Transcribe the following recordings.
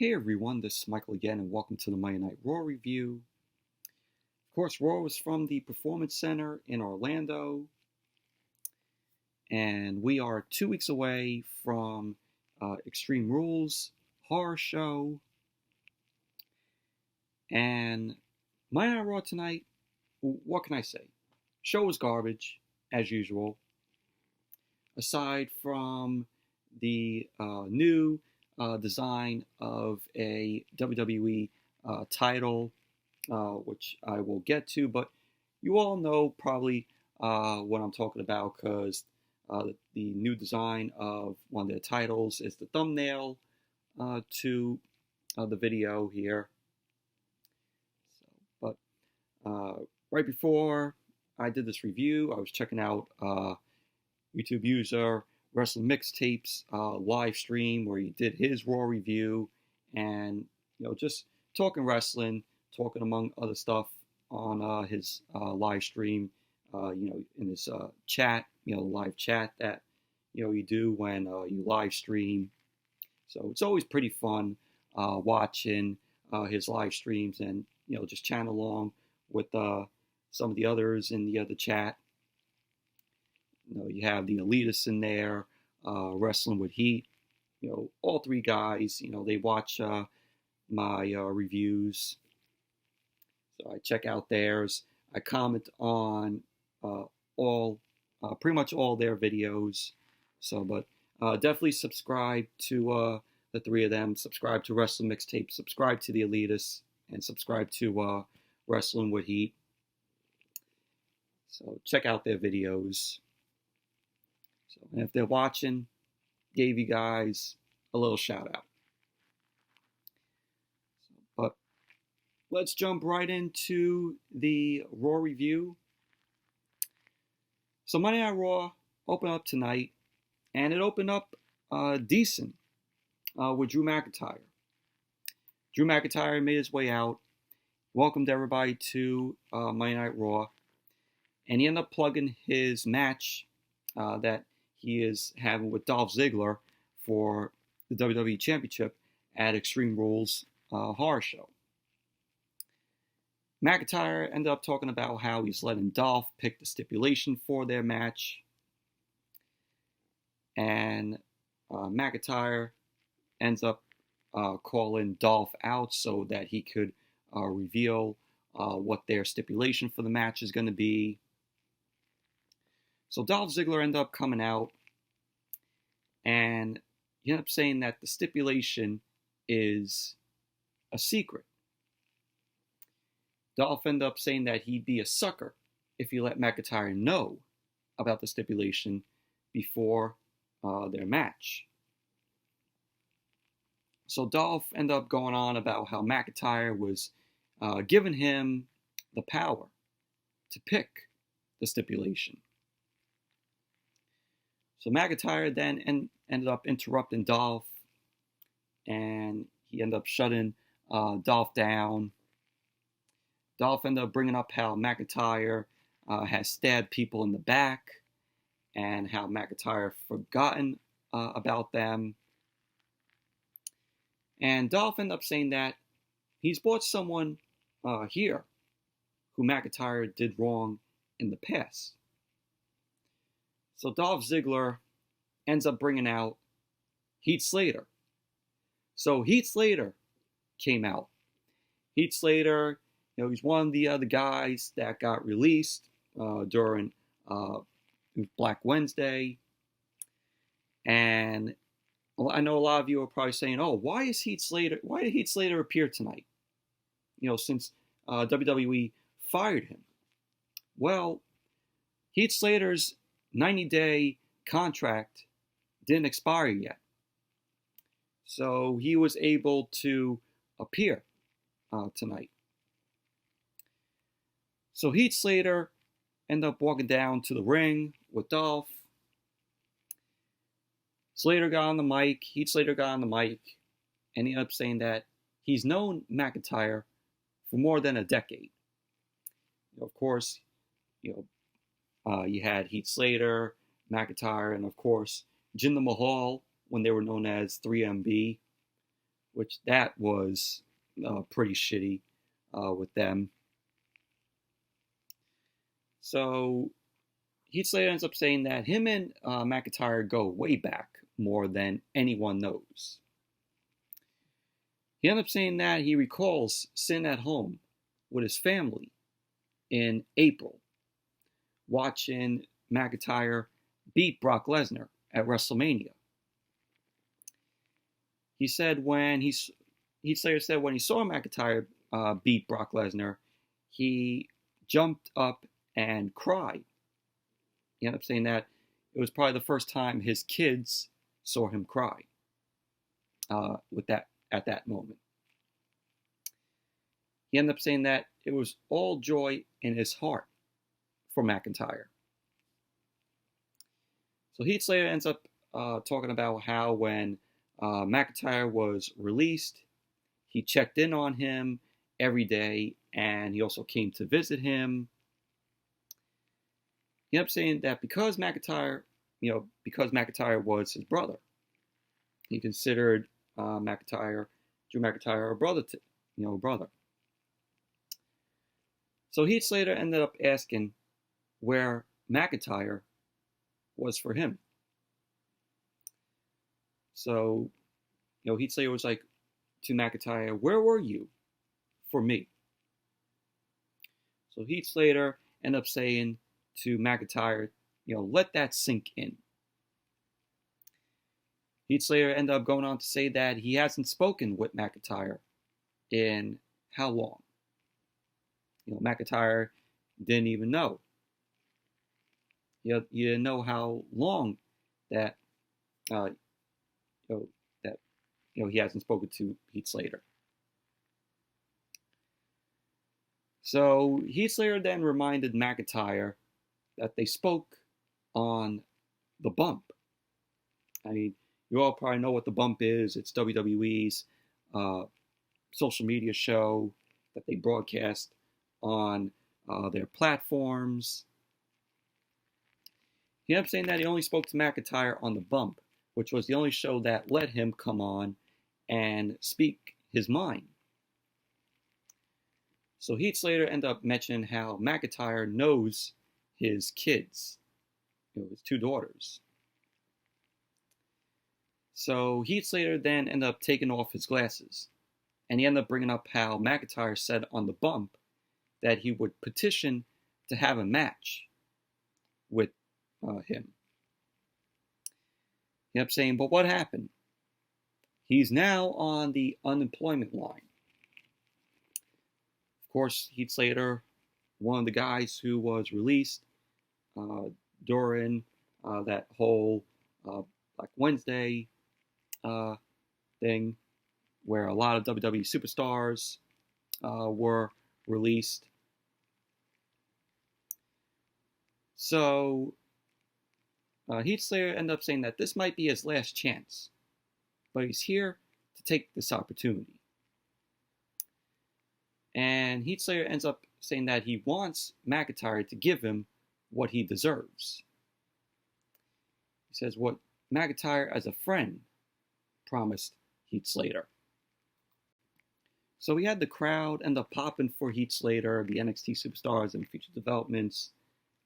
Hey everyone, this is Michael again, and welcome to the Monday Night Raw review. Of course, Raw was from the Performance Center in Orlando, and we are 2 weeks away from Extreme Rules horror show. And Monday Night Raw tonight, what can I say? Show was garbage, as usual. Aside from the new design of a WWE title, which I will get to, but you all know probably what I'm talking about because the new design of one of their titles is the thumbnail to the video here. So, but right before I did this review, I was checking out YouTube user Wrestling Mixtapes live stream where he did his Raw review, and just talking wrestling, talking among other stuff on his live stream. In his chat, live chat that you do when you live stream. So it's always pretty fun watching his live streams and just chatting along with some of the others in the other chat. You have the elitists in there, wrestling with Heat. All three guys, they watch my reviews. So I check out theirs. I comment on pretty much all their videos. So, but definitely subscribe to the three of them. Subscribe to Wrestling Mixtape. Subscribe to the elitists, and subscribe to Wrestling with Heat. So check out their videos. So, and if they're watching, gave you guys a little shout out. But let's jump right into the Raw review. So Monday Night Raw opened up tonight, and it opened up decent with Drew McIntyre. Drew McIntyre made his way out, welcomed everybody to Monday Night Raw, and he ended up plugging his match that he is having with Dolph Ziggler for the WWE Championship at Extreme Rules horror show. McIntyre ended up talking about how he's letting Dolph pick the stipulation for their match. And McIntyre ends up calling Dolph out so that he could reveal what their stipulation for the match is going to be. So Dolph Ziggler ended up coming out, and he ended up saying that the stipulation is a secret. Dolph ended up saying that he'd be a sucker if he let McIntyre know about the stipulation before their match. So Dolph ended up going on about how McIntyre was giving him the power to pick the stipulation. So McIntyre then ended up interrupting Dolph, and he ended up shutting Dolph down. Dolph ended up bringing up how McIntyre has stabbed people in the back, and how McIntyre forgotten about them. And Dolph ended up saying that he's brought someone here who McIntyre did wrong in the past. So Dolph Ziggler ends up bringing out Heath Slater. So Heath Slater came out. Heath Slater, he's one of the other guys that got released during Black Wednesday. And I know a lot of you are probably saying, "Oh, why did Heath Slater appear tonight? Since WWE fired him." Well, Heath Slater's 90-day contract didn't expire yet, so he was able to appear tonight. So Heath Slater ended up walking down to the ring with Dolph. Heath Slater got on the mic, and he ended up saying that he's known McIntyre for more than a decade. Of course, you had Heath Slater, McIntyre, and of course Jinder Mahal when they were known as 3MB. which that was pretty shitty with them. So Heath Slater ends up saying that him and McIntyre go way back, more than anyone knows. He ends up saying that he recalls sitting at home with his family in April, watching McIntyre beat Brock Lesnar at WrestleMania. He said Heath Slater said when he saw McIntyre beat Brock Lesnar, he jumped up and cried. He ended up saying that it was probably the first time his kids saw him cry at that moment. He ended up saying that it was all joy in his heart for McIntyre. So Heath Slater ends up talking about how when McIntyre was released, he checked in on him every day, and he also came to visit him. He ended up saying that because McIntyre was his brother, he considered Drew McIntyre a brother brother. So Heath Slater ended up asking where McIntyre was for him. So, Heath Slater was like to McIntyre, "Where were you for me?" So Heath Slater ended up saying to McIntyre, let that sink in. Heath Slater ended up going on to say that he hasn't spoken with McIntyre in how long? McIntyre didn't even know. He didn't know how long that he hasn't spoken to Heath Slater. So Heath Slater then reminded McIntyre that they spoke on the Bump. I mean, you all probably know what the Bump is. It's WWE's social media show that they broadcast on their platforms. He ended up saying that he only spoke to McIntyre on the Bump, which was the only show that let him come on and speak his mind. So Heath Slater ended up mentioning how McIntyre knows his kids, his two daughters. So Heath Slater then ended up taking off his glasses, and he ended up bringing up how McIntyre said on the Bump that he would petition to have a match with him. He ended up saying, but what happened? He's now on the unemployment line. Of course, Heath Slater, one of the guys who was released during that whole Black Wednesday thing, where a lot of WWE superstars were released. So Heath Slater ended up saying that this might be his last chance, but he's here to take this opportunity. And Heath Slater ends up saying that he wants McIntyre to give him what he deserves. He says what McIntyre, as a friend, promised Heath Slater. So we had the crowd end up popping for Heath Slater. The NXT superstars and featured developments,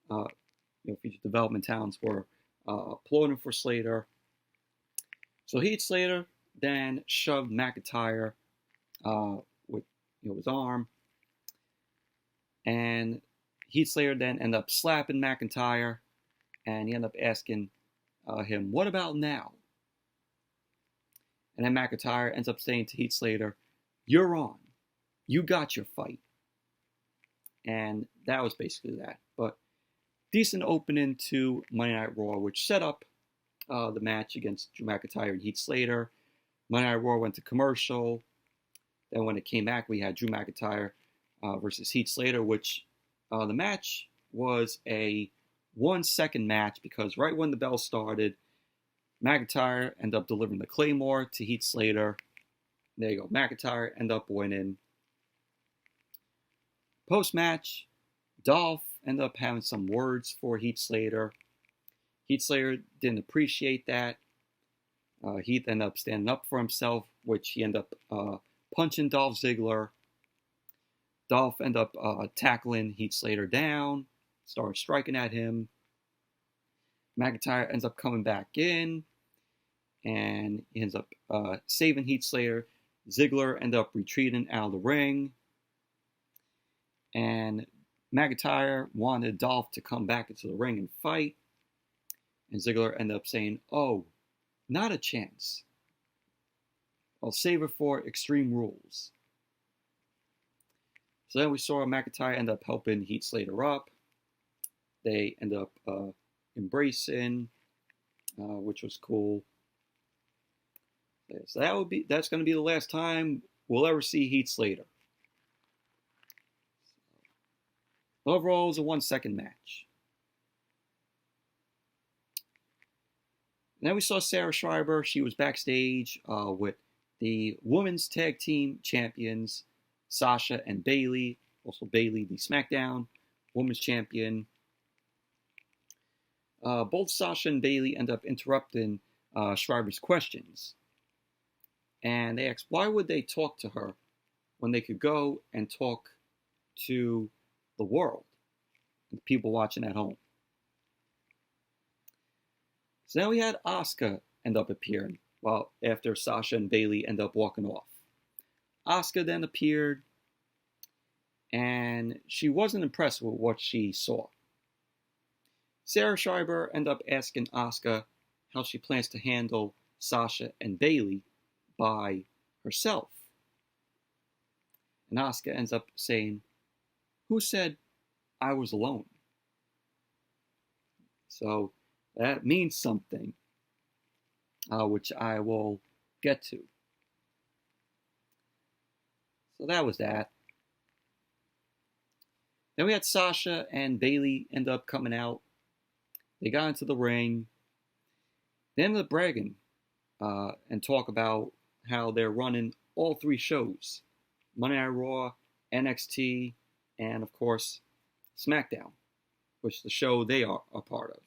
featured development talents were applauding for Slater. So Heath Slater then shoved McIntyre with his arm, and Heath Slater then ended up slapping McIntyre, and he ended up asking him, "What about now?" And then McIntyre ends up saying to Heath Slater, "You're on. You got your fight." And that was basically that. But decent opening to Monday Night Raw, which set up the match against Drew McIntyre and Heath Slater. Monday Night Raw went to commercial. Then when it came back, we had Drew McIntyre versus Heath Slater, which the match was a 1-second match because right when the bell started, McIntyre ended up delivering the Claymore to Heath Slater. There you go. McIntyre ended up winning. Post-match, Dolph ended up having some words for Heath Slater. Heath Slater didn't appreciate that. Heath ended up standing up for himself which he ended up punching Dolph Ziggler. Dolph ended up tackling Heath Slater down, started striking at him. McIntyre ends up coming back in, and he ends up saving Heath Slater. Ziggler ended up retreating out of the ring, and McIntyre wanted Dolph to come back into the ring and fight, and Ziggler ended up saying, "Oh, not a chance. I'll save it for Extreme Rules." So then we saw McIntyre end up helping Heath Slater up. They end up embracing, which was cool. So that's going to be the last time we'll ever see Heath Slater. Overall, it was a 1-second match. And then we saw Sarah Schreiber. She was backstage with the Women's Tag Team Champions, Sasha and Bayley. Also Bayley, the SmackDown Women's Champion. Both Sasha and Bayley end up interrupting Schreiber's questions. And they asked, why would they talk to her when they could go and talk to the world, the people watching at home? So now we had Asuka end up appearing, well, after Sasha and Bayley end up walking off. Asuka then appeared, and she wasn't impressed with what she saw. Sarah Schreiber ended up asking Asuka how she plans to handle Sasha and Bayley by herself. And Asuka ends up saying, "Who said I was alone?" So that means something, which I will get to. So that was that. Then we had Sasha and Bayley end up coming out. They got into the ring. They ended up bragging and talk about how they're running all 3 shows: Monday Night Raw, NXT, and of course SmackDown, which is the show they are a part of.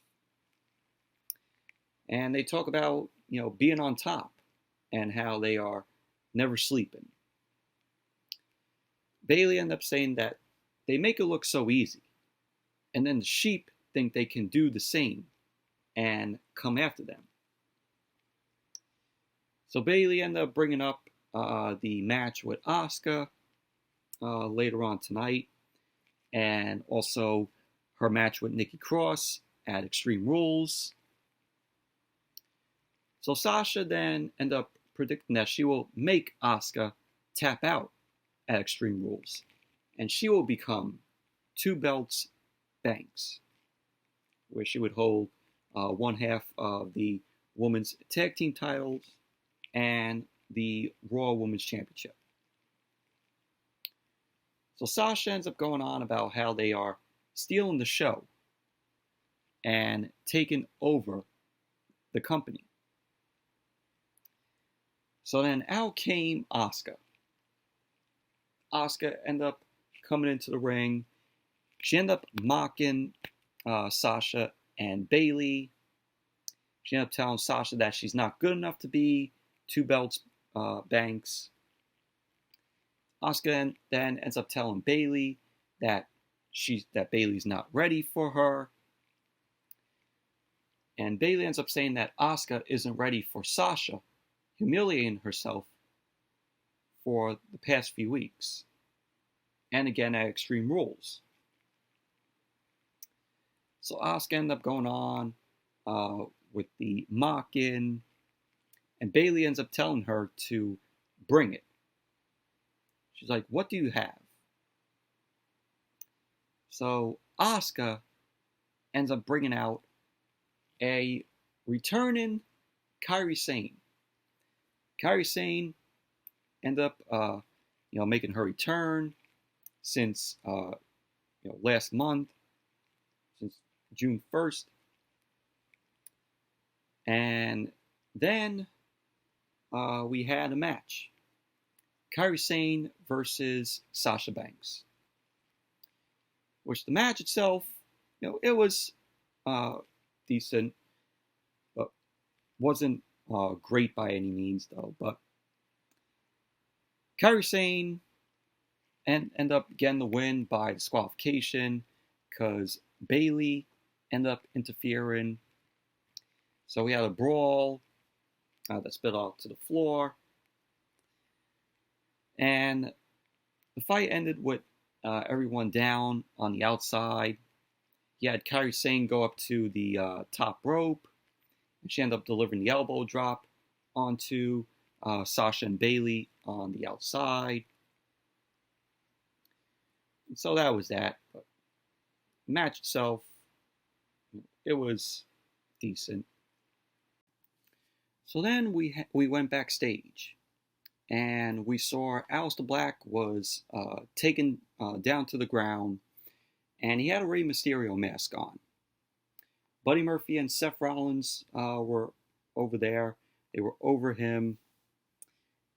And they talk about, being on top and how they are never sleeping. Bayley ended up saying that they make it look so easy, and then the sheep think they can do the same and come after them. So Bayley ended up bringing up the match with Asuka later on tonight, and also her match with Nikki Cross at Extreme Rules. So Sasha then ended up predicting that she will make Asuka tap out at Extreme Rules, and she will become 2 belts Banks, where she would hold one half of the Women's Tag Team titles and the Raw Women's Championship. So Sasha ends up going on about how they are stealing the show and taking over the company. So then out came Asuka. Asuka ended up coming into the ring. She ended up mocking Sasha and Bayley. She ended up telling Sasha that she's not good enough to be 2 belts Banks. Asuka then ends up telling Bayley that Bayley's not ready for her. And Bayley ends up saying that Asuka isn't ready for Sasha, humiliating herself for the past few weeks, and again at Extreme Rules. So Asuka ended up going on with the mocking, and Bayley ends up telling her to bring it. She's like, "What do you have?" So Asuka ends up bringing out a returning Kairi Sane. Kairi Sane ended up, making her return since, last month, since June 1st. And then we had a match. Kairi Sane versus Sasha Banks. Which the match itself, it was decent, but wasn't great by any means, though. But Kairi Sane end up getting the win by disqualification because Bayley ended up interfering. So we had a brawl that spilled out to the floor. And the fight ended with everyone down on the outside. You had Kairi Sane go up to the top rope. And she ended up delivering the elbow drop onto Sasha and Bayley on the outside. And so that was that. But the match itself, it was decent. So then we went backstage, and we saw Aleister Black was taken down to the ground, and he had a Rey Mysterio mask on. Buddy Murphy and Seth Rollins were over there. They were over him,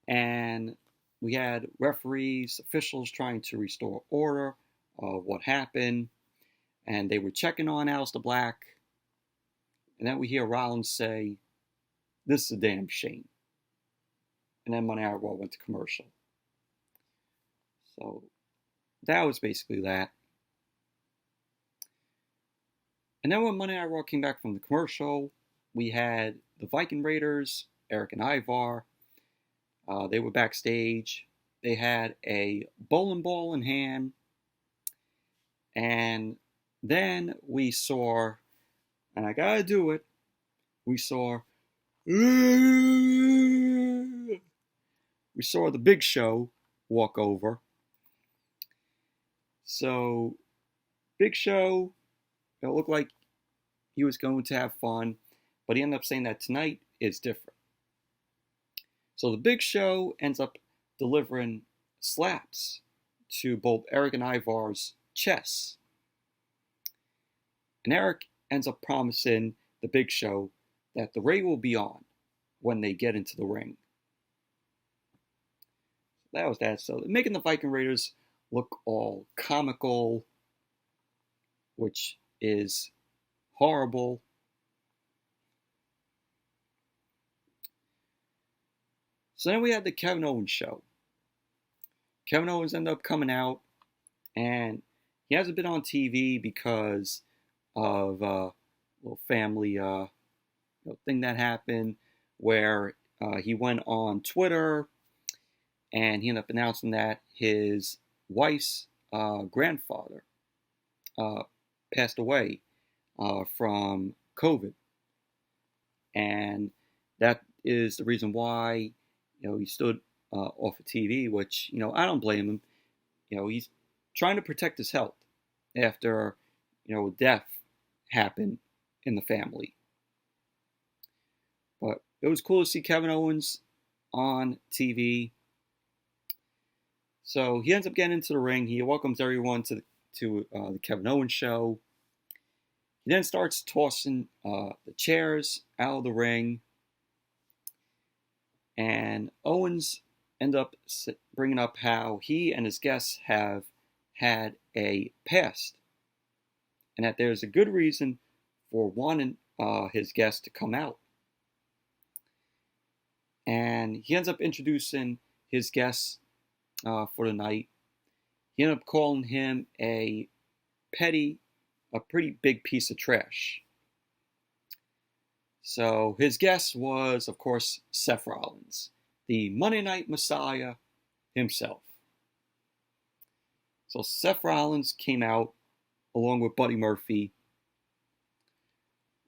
and we had referees, officials trying to restore order of what happened, and they were checking on Aleister Black, and then we hear Rollins say, "This is a damn shame." And then Monday Night Raw went to commercial. So that was basically that. And then when Monday Night Raw came back from the commercial, we had the Viking Raiders, Eric and Ivar. They were backstage. They had a bowling ball in hand. And then we saw, and I gotta do it, we saw the Big Show walk over. So, Big Show, it looked like he was going to have fun, but he ended up saying that tonight is different. So the Big Show ends up delivering slaps to both Eric and Ivar's chests. And Eric ends up promising the Big Show that the Ray will be on when they get into the ring. That was that. So making the Viking Raiders look all comical, which is horrible. So then we had the Kevin Owens show. Kevin Owens ended up coming out, and he hasn't been on TV because of a little family thing that happened where he went on Twitter and he ended up announcing that his wife's grandfather passed away from COVID. And that is the reason why, he stood off of TV, which, I don't blame him. He's trying to protect his health after, death happened in the family. But it was cool to see Kevin Owens on TV. So he ends up getting into the ring. He welcomes everyone to the Kevin Owens show. He then starts tossing the chairs out of the ring. And Owens ends up bringing up how he and his guests have had a past. And that there's a good reason for wanting his guests to come out. And he ends up introducing his guests for the night. He ended up calling him a pretty big piece of trash. So his guest was, of course, Seth Rollins, the Monday Night Messiah himself. So Seth Rollins came out along with Buddy Murphy.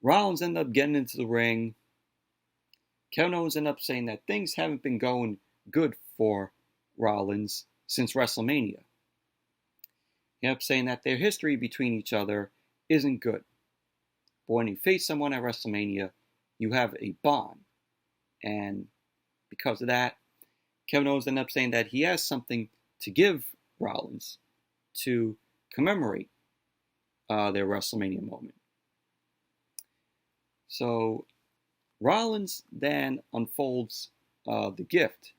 Rollins ended up getting into the ring. Kevin Owens ended up saying that things haven't been going good for Rollins since WrestleMania. He ended up saying that their history between each other isn't good. But when you face someone at WrestleMania, you have a bond. And because of that, Kevin Owens ended up saying that he has something to give Rollins to commemorate their WrestleMania moment. So Rollins then unfolds the gift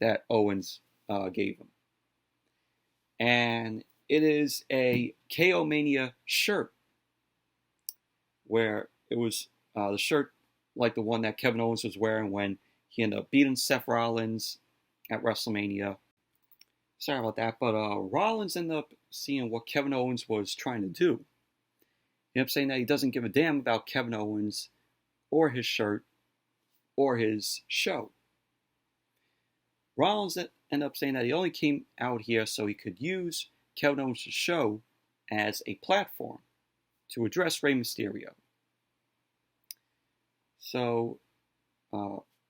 that Owens gave him. And it is a KO Mania shirt, where it was the shirt like the one that Kevin Owens was wearing when he ended up beating Seth Rollins at WrestleMania. Sorry about that, but Rollins ended up seeing what Kevin Owens was trying to do. He ended up saying that he doesn't give a damn about Kevin Owens or his shirt or his show. Rollins ended up saying that he only came out here so he could use Kevin Owens' show as a platform to address Rey Mysterio. So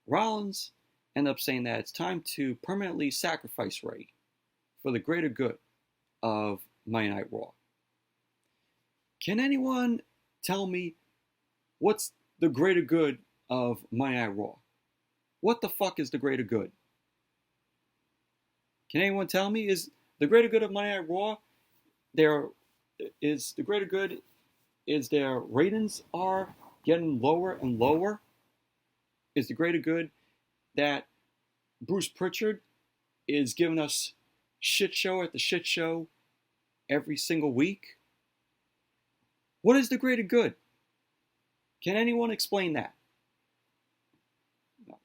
Rollins ended up saying that it's time to permanently sacrifice Rey for the greater good of Monday Night Raw. Can anyone tell me what's the greater good of Monday Night Raw? What the fuck is the greater good? Can anyone tell me? Is the greater good of Monday Night Raw their ratings are getting lower and lower? Is the greater good that Bruce Pritchard is giving us shit show at the shit show every single week? What is the greater good? Can anyone explain that? No.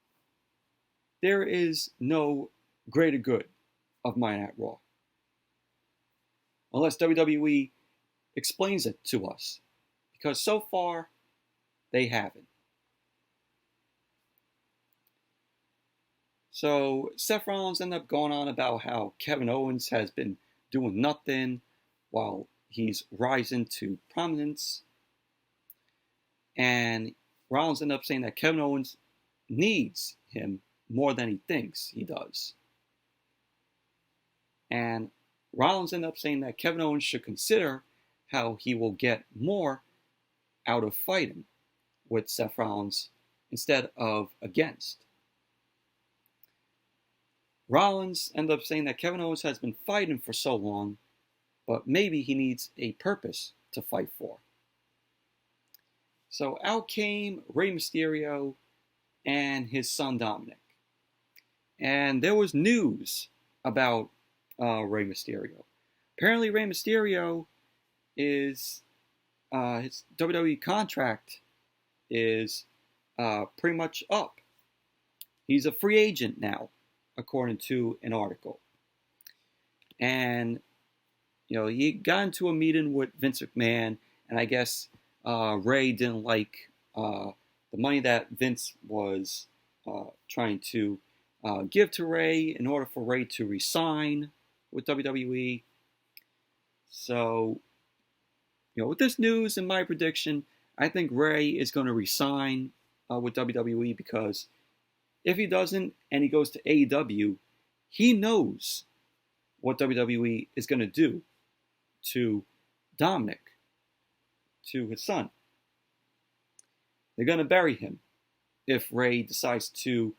There is no greater good of Monday Night Raw, unless WWE explains it to us, because so far they haven't. So Seth Rollins ended up going on about how Kevin Owens has been doing nothing while he's rising to prominence, and Rollins ended up saying that Kevin Owens needs him more than he thinks he does. And Rollins ended up saying that Kevin Owens should consider how he will get more out of fighting with Seth Rollins instead of against. Rollins ended up saying that Kevin Owens has been fighting for so long, but maybe he needs a purpose to fight for. So out came Rey Mysterio and his son Dominic. And there was news about Rey Mysterio. Apparently Rey Mysterio is, his WWE contract is pretty much up. He's a free agent now, according to an article. And, he got into a meeting with Vince McMahon, and I guess Rey didn't like the money that Vince was trying to give to Rey in order for Rey to resign with WWE. So, with this news and my prediction, I think Rey is going to resign with WWE, because if he doesn't and he goes to AEW, he knows what WWE is going to do to Dominic, to his son. They're going to bury him if Rey decides to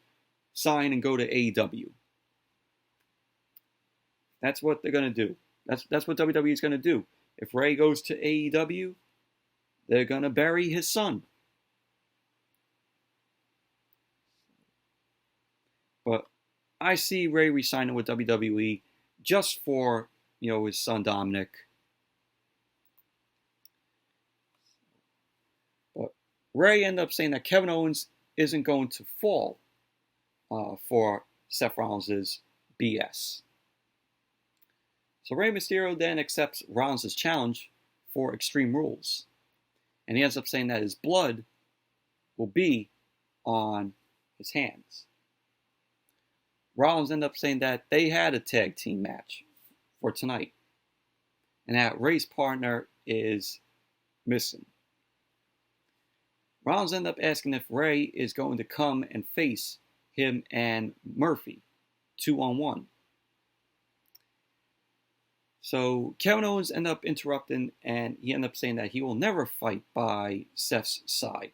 sign and go to AEW. That's what they're going to do. That's what WWE is going to do. If Rey goes to AEW, they're going to bury his son. But I see Rey resigning with WWE just for, his son Dominic. But Rey ended up saying that Kevin Owens isn't going to fall for Seth Rollins' BS. So Rey Mysterio then accepts Rollins' challenge for Extreme Rules. And he ends up saying that his blood will be on his hands. Rollins ended up saying that they had a tag team match for tonight, and that Rey's partner is missing. Rollins ended up asking if Rey is going to come and face him and Murphy 2-on-1. So Kevin Owens ended up interrupting, and he ended up saying that he will never fight by Seth's side,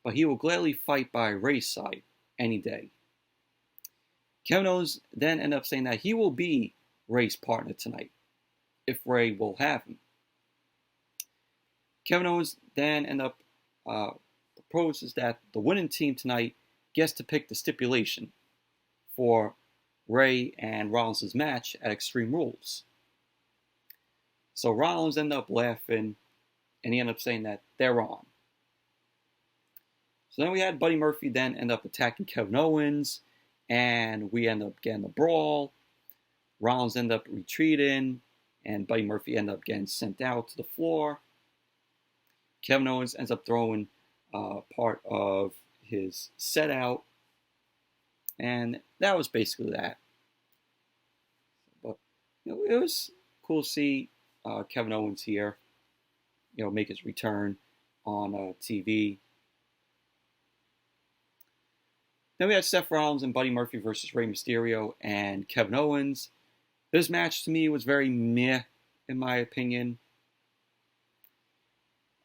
but he will gladly fight by Rey's side any day. Kevin Owens then ended up saying that he will be Rey's partner tonight, if Rey will have him. Kevin Owens then ended up proposes that the winning team tonight gets to pick the stipulation for Rey and Rollins' match at Extreme Rules. So Rollins ended up laughing, and he ended up saying that they're on. So then we had Buddy Murphy then end up attacking Kevin Owens, and we end up getting a brawl. Rollins end up retreating, and Buddy Murphy end up getting sent out to the floor. Kevin Owens ends up throwing part of his set out, and that was basically that. But it was cool to see Kevin Owens here, make his return on TV. Then we had Seth Rollins and Buddy Murphy versus Rey Mysterio and Kevin Owens. This match to me was very meh, in my opinion.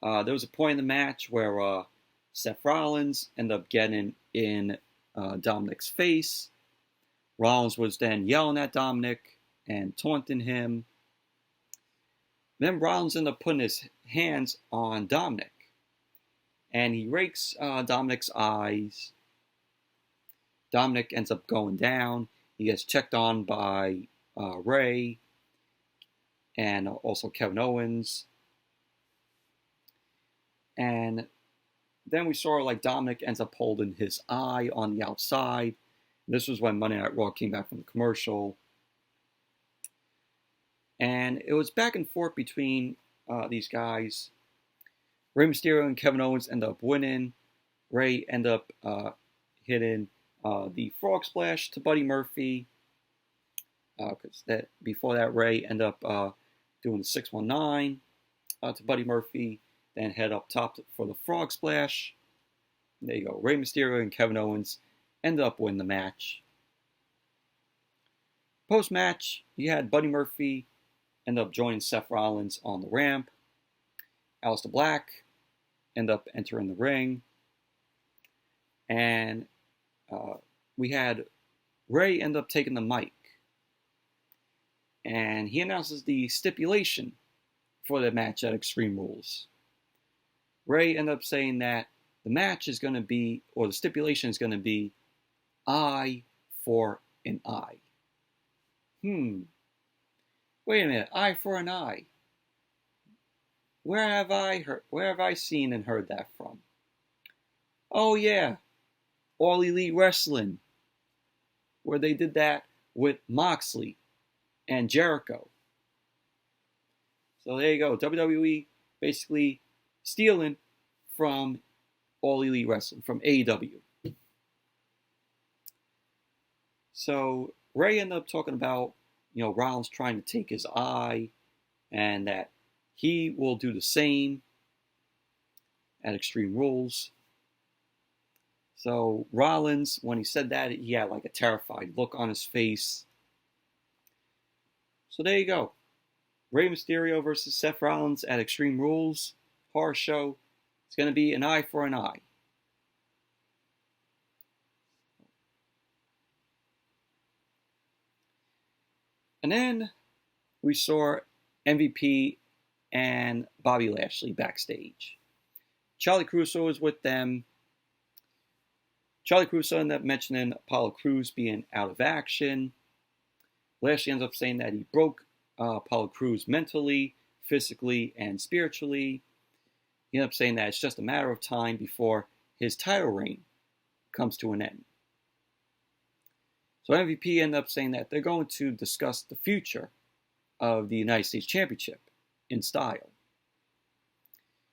There was a point in the match where Seth Rollins ended up getting in Dominic's face. Rollins was then yelling at Dominic and taunting him. Then Rollins ended up putting his hands on Dominic. And he rakes Dominic's eyes. Dominic ends up going down. He gets checked on by Rey and also Kevin Owens. And then we saw like Dominic ends up holding his eye on the outside. This was when Monday Night Raw came back from the commercial. And it was back and forth between these guys. Rey Mysterio and Kevin Owens end up winning. Rey end up hitting the frog splash to Buddy Murphy. Because before that, Rey end up doing the 619 to Buddy Murphy. Then head up top for the frog splash. There you go. Rey Mysterio and Kevin Owens end up winning the match. Post-match, you had Buddy Murphy end up joining Seth Rollins on the ramp. Aleister Black end up entering the ring. And we had Rey end up taking the mic. And he announces the stipulation for the match at Extreme Rules. Rey ended up saying that the match is going to be, or the stipulation is going to be, eye for an eye. Wait a minute, eye for an eye. Where have I seen and heard that from? Oh yeah, All Elite Wrestling, where they did that with Moxley and Jericho. So there you go, WWE basically stealing from All Elite Wrestling, from AEW. So Rey ended up talking about, Rollins trying to take his eye, and that he will do the same at Extreme Rules. So Rollins, when he said that, he had like a terrified look on his face. So there you go. Rey Mysterio versus Seth Rollins at Extreme Rules. Horror show. It's going to be an eye for an eye. And then we saw MVP and Bobby Lashley backstage. Charlie Caruso was with them. Charlie Caruso ended up mentioning Apollo Crews being out of action. Lashley ends up saying that he broke Apollo Crews mentally, physically, and spiritually. He ended up saying that it's just a matter of time before his title reign comes to an end. So MVP ended up saying that they're going to discuss the future of the United States Championship in style.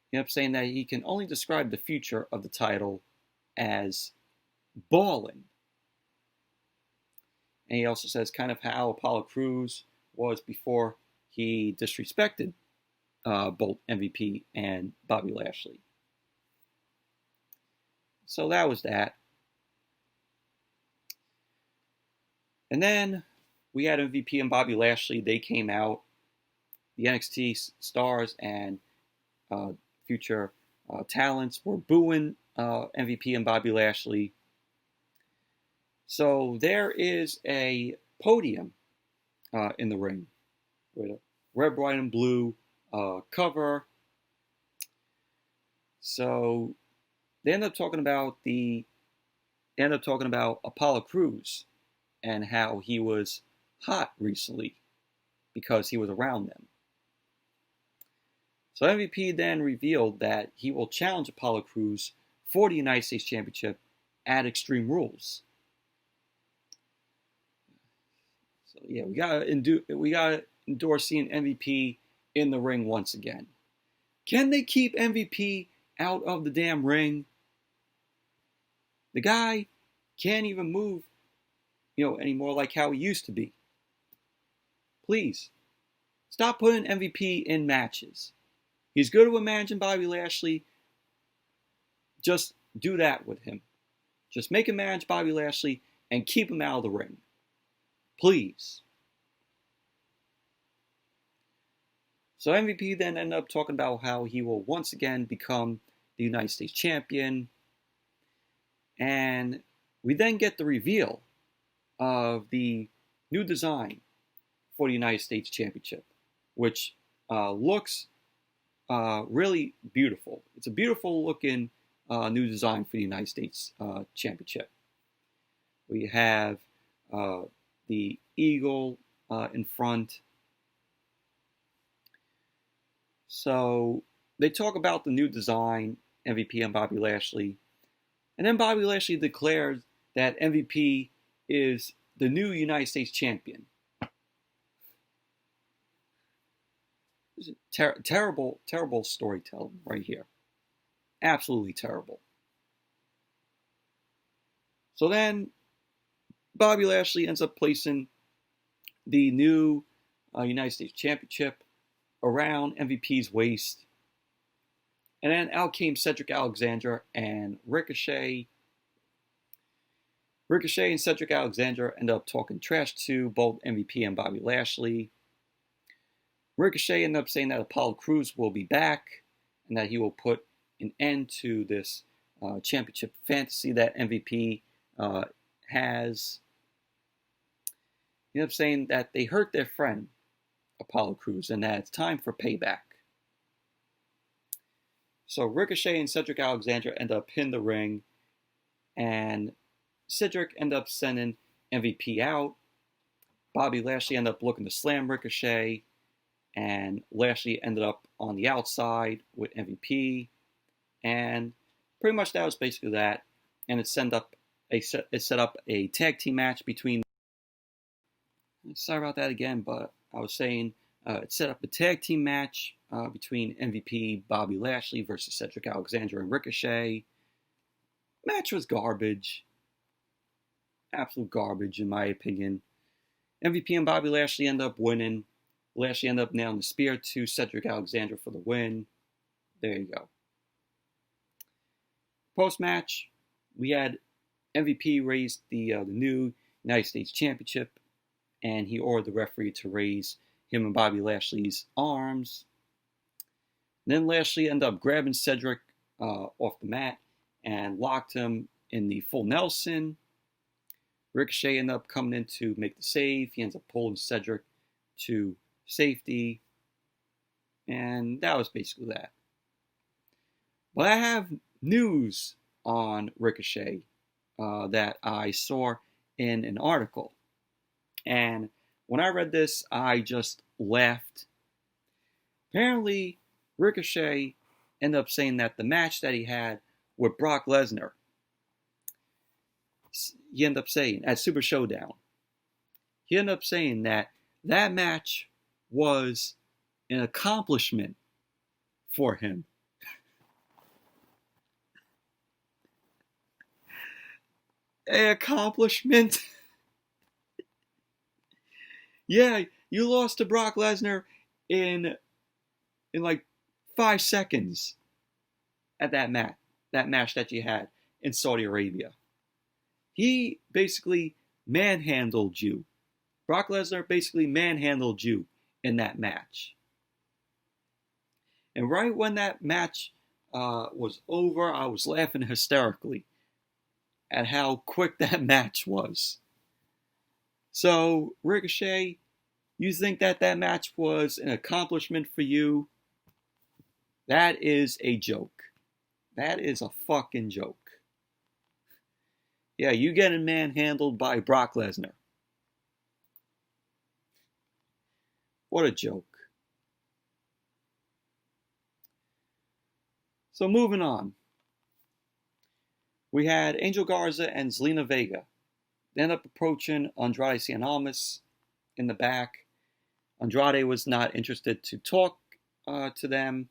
He ended up saying that he can only describe the future of the title as ballin'. And he also says kind of how Apollo Crews was before he disrespected both MVP and Bobby Lashley. So that was that. And then we had MVP and Bobby Lashley. They came out. The NXT stars and future talents were booing MVP and Bobby Lashley. So there is a podium in the ring with a red, white, and blue cover. So they end up talking about Apollo Crews and how he was hot recently because he was around them. So MVP then revealed that he will challenge Apollo Crews for the United States Championship at Extreme Rules. So yeah, we gotta endorse seeing MVP in the ring once again. Can they keep MVP out of the damn ring? The guy can't even move, anymore like how he used to be. Please, stop putting MVP in matches. He's good with managing Bobby Lashley. Just do that with him. Just make him manage Bobby Lashley and keep him out of the ring. Please. So MVP then ended up talking about how he will once again become the United States Champion. And we then get the reveal of the new design for the United States Championship, which looks really beautiful. It's a beautiful looking new design for the United States Championship. We have the eagle in front. So they talk about the new design, MVP and Bobby Lashley. And then Bobby Lashley declares that MVP is the new United States Champion. Terrible, terrible storytelling right here. Absolutely terrible. So then Bobby Lashley ends up placing the new United States Championship around MVP's waist. And then out came Cedric Alexander and Ricochet. Ricochet and Cedric Alexander end up talking trash to both MVP and Bobby Lashley. Ricochet ended up saying that Apollo Crews will be back and that he will put an end to this championship fantasy that MVP has. He ended up saying that they hurt their friend, Apollo Crews, and that it's time for payback. So Ricochet and Cedric Alexander end up in the ring, and Cedric end up sending MVP out. Bobby Lashley ended up looking to slam Ricochet, and Lashley ended up on the outside with MVP, and pretty much that was basically that. And it set up a tag team match between. Sorry about that again, but I was saying it set up a tag team match between MVP Bobby Lashley versus Cedric Alexander and Ricochet. Match was garbage. Absolute garbage, in my opinion. MVP and Bobby Lashley end up winning. Lashley ended up nailing the spear to Cedric Alexander for the win. There you go. Post-match, we had MVP raise the new United States Championship, and he ordered the referee to raise him and Bobby Lashley's arms. And then Lashley ended up grabbing Cedric off the mat and locked him in the full Nelson. Ricochet ended up coming in to make the save. He ends up pulling Cedric to safety. And that was basically that. But I have news on Ricochet that I saw in an article. And when I read this, I just laughed. Apparently, Ricochet ended up saying that the match that he had with Brock Lesnar, he ended up saying at Super Showdown, he ended up saying that that match was an accomplishment for him. An accomplishment? Yeah, you lost to Brock Lesnar in like 5 seconds at that match that you had in Saudi Arabia. He basically manhandled you. Brock Lesnar basically manhandled you in that match. And right when that match was over, I was laughing hysterically at how quick that match was. So, Ricochet, you think that match was an accomplishment for you? That is a joke. That is a fucking joke. Yeah, you getting manhandled by Brock Lesnar. What a joke. So moving on. We had Angel Garza and Zelina Vega. They end up approaching Andrade, Cien, Almas. in the back. Andrade was not interested to talk to them.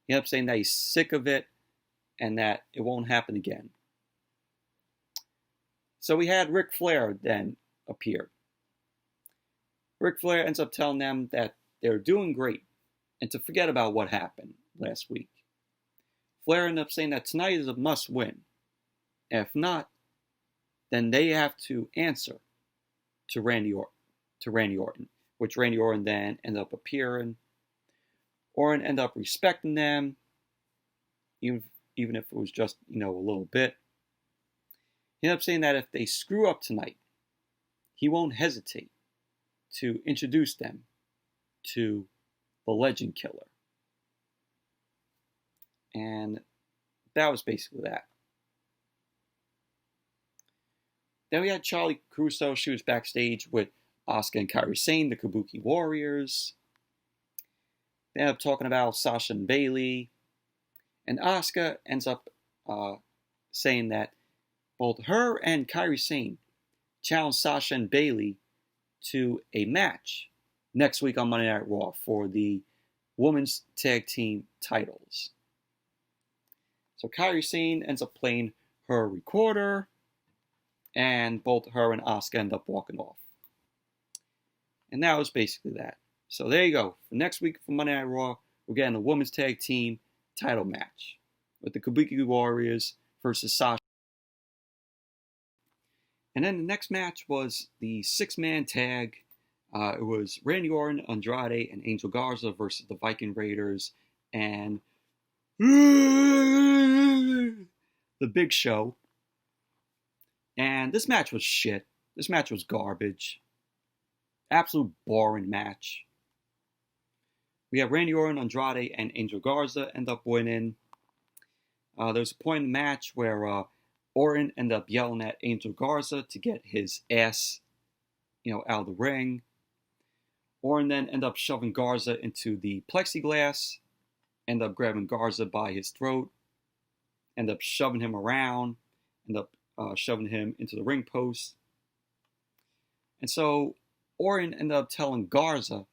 He ended up saying that he's sick of it and that it won't happen again. So we had Ric Flair then appear. Ric Flair ends up telling them that they're doing great and to forget about what happened last week. Flair ended up saying that tonight is a must-win. If not, then they have to answer to Randy Orton, which Randy Orton then ended up appearing. Orton ended up respecting them, even if it was just, a little bit. He ended up saying that if they screw up tonight, he won't hesitate to introduce them to the Legend Killer. And that was basically that. Then we had Charlie Caruso. She was backstage with Asuka and Kairi Sane, the Kabuki Warriors. They end up talking about Sasha and Bayley. And Asuka ends up saying that both her and Kairi Sane challenged Sasha and Bayley to a match next week on Monday Night Raw for the Women's Tag Team titles. So Kairi Sane ends up playing her recorder, and both her and Asuka end up walking off. And that was basically that. So there you go. For next week for Monday Night Raw, we're getting a Women's Tag Team title match with the Kabuki Warriors versus Sasha. And then the next match was the 6-man tag. It was Randy Orton, Andrade, and Angel Garza versus the Viking Raiders and The Big Show. And this match was shit. This match was garbage. Absolute boring match. We have Randy Orton, Andrade, and Angel Garza end up winning. There was a point in the match where Orton ended up yelling at Angel Garza to get his ass, out of the ring. Orton then ended up shoving Garza into the plexiglass, ended up grabbing Garza by his throat, ended up shoving him around, ended up shoving him into the ring post. And so Orton ended up telling Garza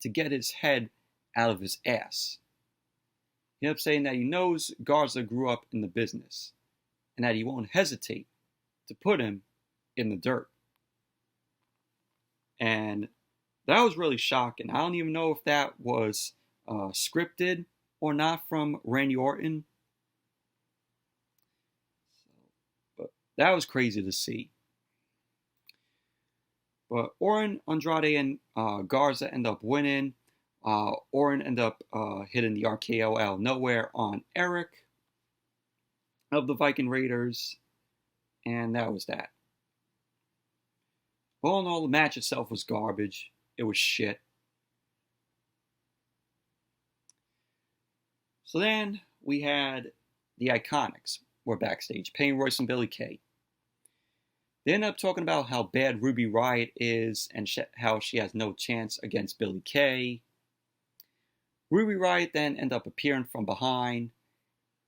to get his head out of his ass. He ended up saying that he knows Garza grew up in the business and that he won't hesitate to put him in the dirt. And that was really shocking. I don't even know if that was scripted or not from Randy Orton. But that was crazy to see. But Orton, Andrade, and Garza end up winning. Orton ended up hitting the RKO out of nowhere on Eric of the Viking Raiders. And that was that. All in all, the match itself was garbage. It was shit. So then we had the Iconics were backstage, Payne Royce and Billie Kay. They ended up talking about how bad Ruby Riott is and how she has no chance against Billie Kay. Ruby Riott then ended up appearing from behind,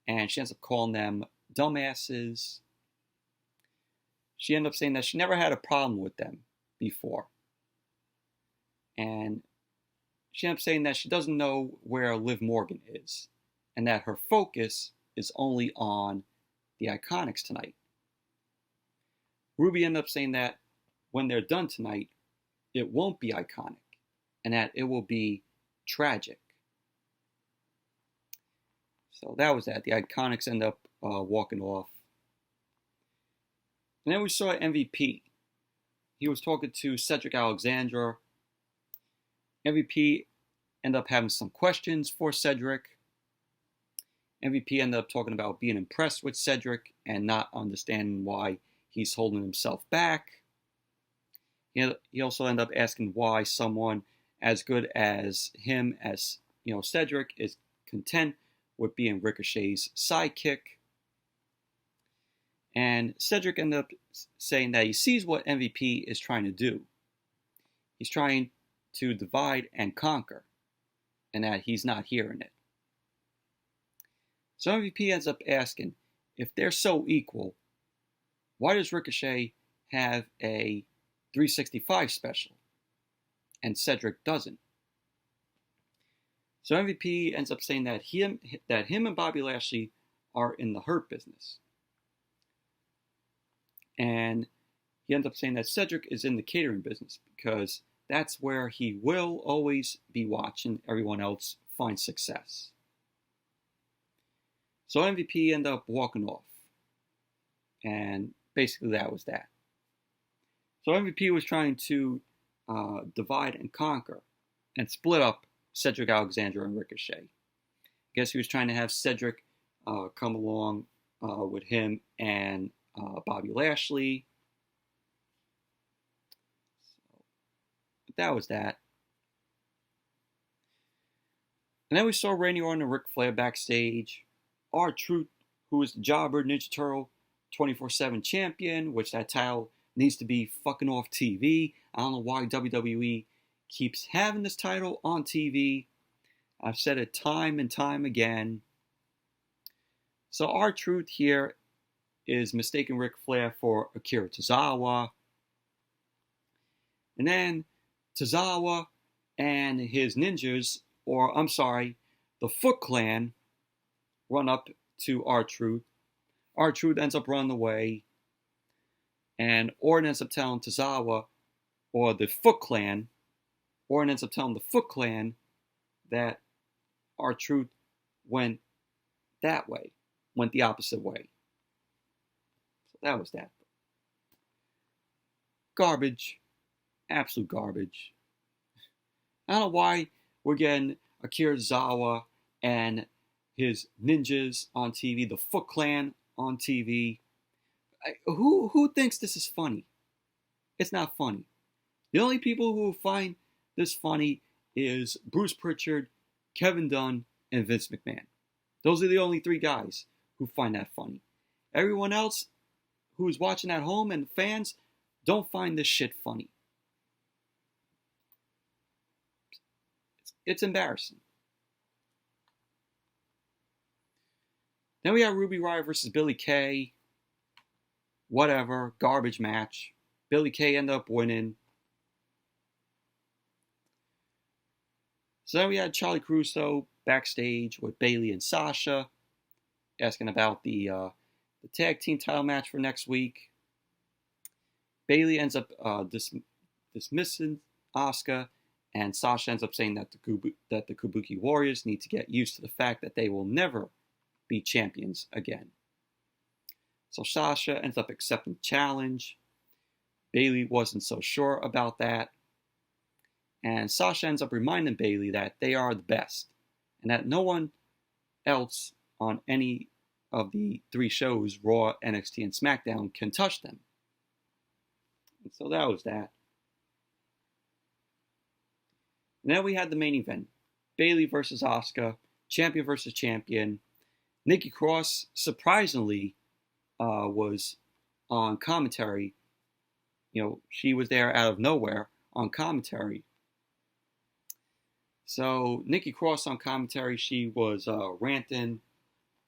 and she ends up calling them dumbasses. She ended up saying that she never had a problem with them before. And she ended up saying that she doesn't know where Liv Morgan is, and that her focus is only on the Iconics tonight. Ruby ended up saying that when they're done tonight, it won't be iconic, and that it will be tragic. So that was that. The Iconics end up walking off. And then we saw MVP. He was talking to Cedric Alexander. MVP ended up having some questions for Cedric. MVP ended up talking about being impressed with Cedric and not understanding why he's holding himself back. He also ended up asking why someone as good as him, as Cedric, is content with being Ricochet's sidekick. And Cedric ended up saying that he sees what MVP is trying to do. He's trying to divide and conquer, and that he's not hearing it. So MVP ends up asking, if they're so equal, why does Ricochet have a 365 special and Cedric doesn't. So MVP ends up saying that him and Bobby Lashley are in the hurt business. And he ends up saying that Cedric is in the catering business because that's where he will always be watching everyone else find success. So MVP ended up walking off. And basically that was that. So MVP was trying to divide and conquer and split up Cedric Alexander and Ricochet. I guess he was trying to have Cedric come along with him and Bobby Lashley. But that was that. And then we saw Randy Orton and Ric Flair backstage. R-Truth, who is the Jobber Ninja Turtle 24/7 champion, which that title needs to be fucking off TV. I don't know why WWE keeps having this title on TV. I've said it time and time again. So R-Truth here is mistaking Ric Flair for Akira Tozawa. And then Tozawa and his ninjas, or I'm sorry, the Foot Clan, run up to R-Truth. R-Truth ends up running away. And Orton ends up telling Tozawa, or the Foot Clan, Orton ends up telling the Foot Clan that R-Truth went that way, went the opposite way. So that was that. Garbage. Absolute garbage. I don't know why we're getting Akira Tozawa and his ninjas on TV, the Foot Clan on TV. Who thinks this is funny? It's not funny. The only people who find this funny is Bruce Pritchard, Kevin Dunn, and Vince McMahon. Those are the only three guys who find that funny. Everyone else who's watching at home and fans don't find this shit funny. It's embarrassing. Then we have Ruby Riott versus Billie Kay. Whatever, garbage match. Billie Kay ended up winning. So then we had Charlie Caruso backstage with Bayley and Sasha, asking about the tag team title match for next week. Bayley ends up dismissing Asuka, and Sasha ends up saying that the Kabuki Warriors need to get used to the fact that they will never be champions again. So Sasha ends up accepting the challenge. Bayley wasn't so sure about that. And Sasha ends up reminding Bayley that they are the best and that no one else on any of the three shows, Raw, NXT, and SmackDown, can touch them. And so that was that. And then we had the main event. Bayley versus Asuka, champion versus champion. Nikki Cross, surprisingly, was on commentary. You know, she was there out of nowhere on commentary. So Nikki Cross on commentary, she was ranting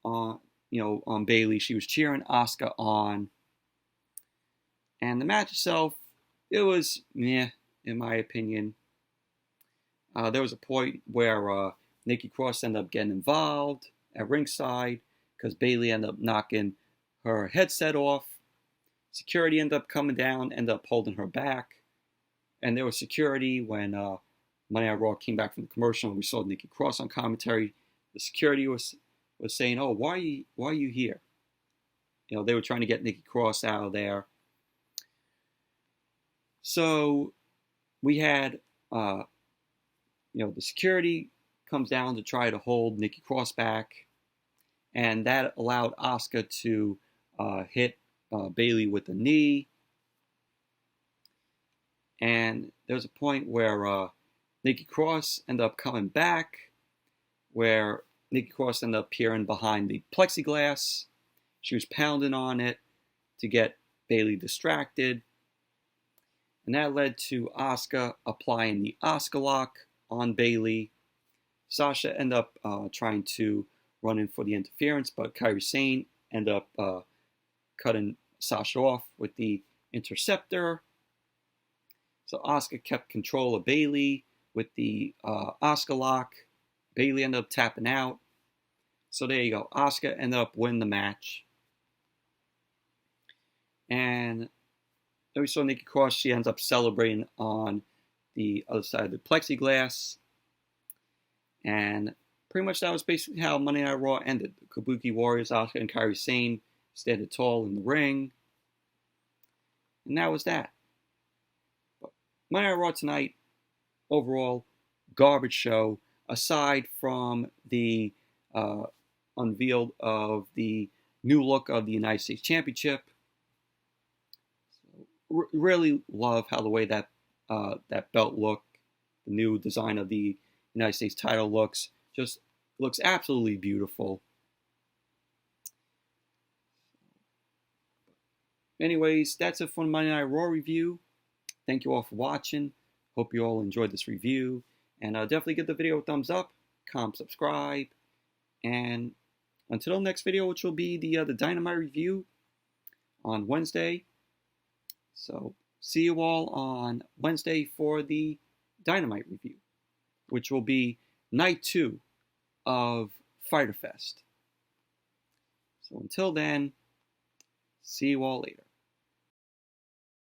on Bayley. She was cheering Asuka on. And the match itself, it was meh, in my opinion. There was a point where Nikki Cross ended up getting involved at ringside because Bayley ended up knocking her headset off. Security ended up coming down, ended up holding her back. And there was security when Monday Night Raw came back from the commercial and we saw Nikki Cross on commentary. The security was saying, "Oh, why are you here?" You know, they were trying to get Nikki Cross out of there. So we had, the security comes down to try to hold Nikki Cross back, and that allowed Asuka to hit Bayley with the knee. And there was a point where Nikki Cross ended up coming back, where Nikki Cross ended up peering behind the plexiglass. She was pounding on it to get Bayley distracted. And that led to Asuka applying the Asuka lock on Bayley. Sasha ended up trying to run in for the interference, but Kairi Sane ended up cutting Sasha off with the interceptor. So Asuka kept control of Bayley with the Asuka lock. Bayley ended up tapping out. So there you go. Asuka ended up winning the match. And then we saw Nikki Cross. She ends up celebrating on the other side of the plexiglass. And pretty much that was basically how Monday Night Raw ended. The Kabuki Warriors, Asuka and Kairi Sane, standing tall in the ring. And that was that. But Monday Night Raw tonight, overall, garbage show. Aside from the unveiled of the new look of the United States Championship. So, really love how the way that that belt look, the new design of the United States title looks absolutely beautiful. Anyways, that's it for the Monday Night Raw review. Thank you all for watching. Hope you all enjoyed this review. And definitely give the video a thumbs up, comment, subscribe. And until the next video, which will be the Dynamite review on Wednesday. So see you all on Wednesday for the Dynamite review, which will be night 2 of Fyter Fest. So until then, see you all later.